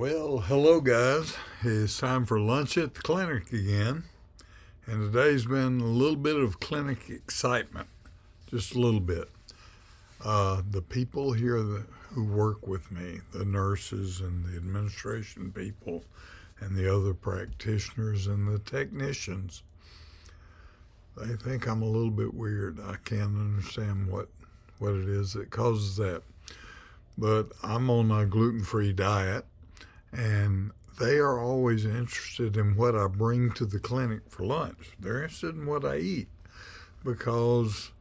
Well, hello guys. It's time for lunch at the clinic again. And today's been a little bit of clinic excitement, just a little bit. The people here who work with me, the nurses and the administration people and the other practitioners and the technicians, they think I'm a little bit weird. I can't understand what it is that causes that. But I'm on a gluten-free diet, and they are always interested in what I bring to the clinic for lunch. They're interested in what I eat because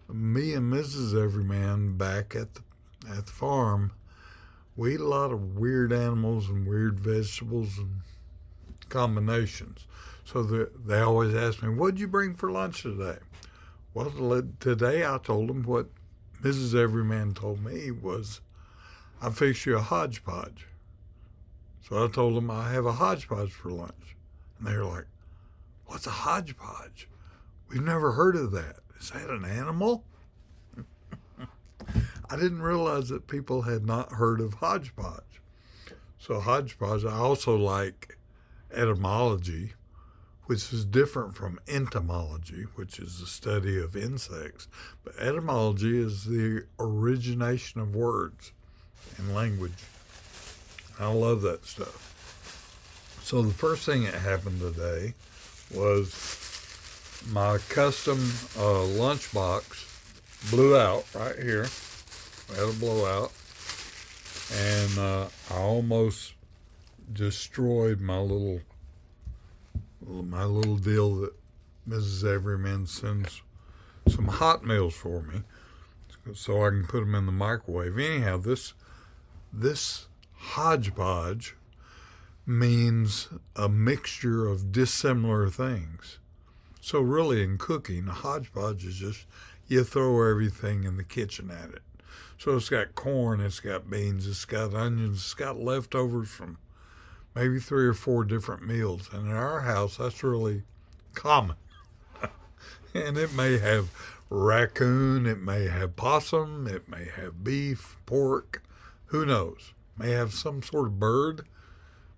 me and Mrs. Everyman back at the farm, we eat a lot of weird animals and weird vegetables and combinations. So they always ask me, "What'd you bring for lunch today?" Well, today I told them what Mrs. Everyman told me was, "I fixed you a hodgepodge." So I told them I have a hodgepodge for lunch. And they were like, "What's a hodgepodge? We've never heard of that. Is that an animal?" I didn't realize that people had not heard of hodgepodge. So hodgepodge, I also like etymology, which is different from entomology, which is the study of insects. But etymology is the origination of words in language. I love that stuff. So the first thing that happened today was my custom lunchbox blew out right here. I had a blowout, and I almost destroyed my little deal that Mrs. Everyman sends some hot meals for me, so I can put them in the microwave. Anyhow, this hodgepodge means a mixture of dissimilar things. So really in cooking, a hodgepodge is just you throw everything in the kitchen at it. So it's got corn, it's got beans, it's got onions, it's got leftovers from maybe 3 or 4 different meals. And in our house, that's really common. And it may have raccoon, it may have possum, it may have beef, pork, who knows? May have some sort of bird,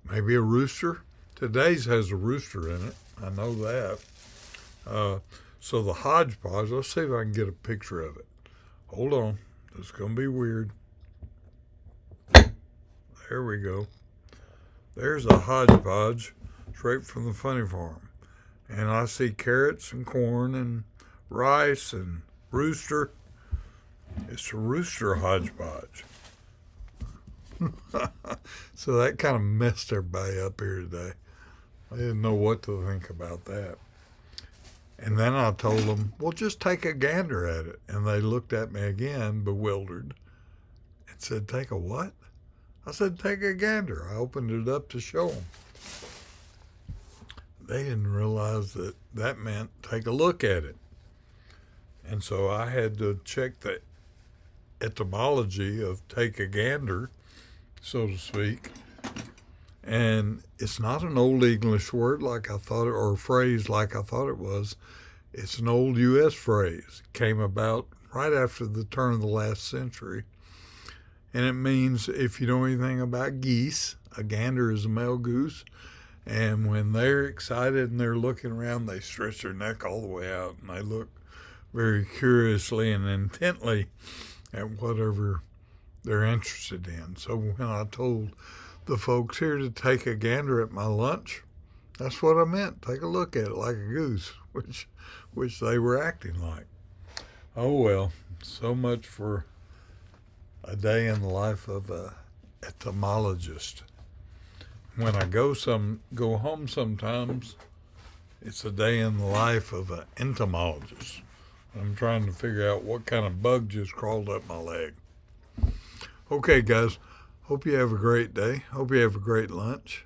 maybe a rooster. Today's has a rooster in it. I know that. So the hodgepodge, let's see if I can get a picture of it. Hold on. It's going to be weird. There we go. There's a hodgepodge straight from the funny farm. And I see carrots and corn and rice and rooster. It's a rooster hodgepodge. So that kind of messed everybody up here today. I didn't know what to think about that. And then I told them, "Well, just take a gander at it." And they looked at me again, bewildered, and said, "Take a what?" I said, "Take a gander." I opened it up to show them. They didn't realize that meant take a look at it. And so I had to check the etymology of take a gander, so to speak. And it's not an old English word like I thought it, or a phrase like I thought it was. It's an old U.S. phrase. It came about right after the turn of the last century. And it means, if you know anything about geese, a gander is a male goose. And when they're excited and they're looking around, they stretch their neck all the way out and they look very curiously and intently at whatever they're interested in. So when I told the folks here to take a gander at my lunch, that's what I meant. Take a look at it like a goose, which they were acting like. Oh well, so much for a day in the life of a etymologist. When I go home sometimes, it's a day in the life of an entomologist. I'm trying to figure out what kind of bug just crawled up my leg. Okay, guys. Hope you have a great day. Hope you have a great lunch.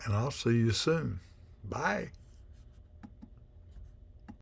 And I'll see you soon. Bye.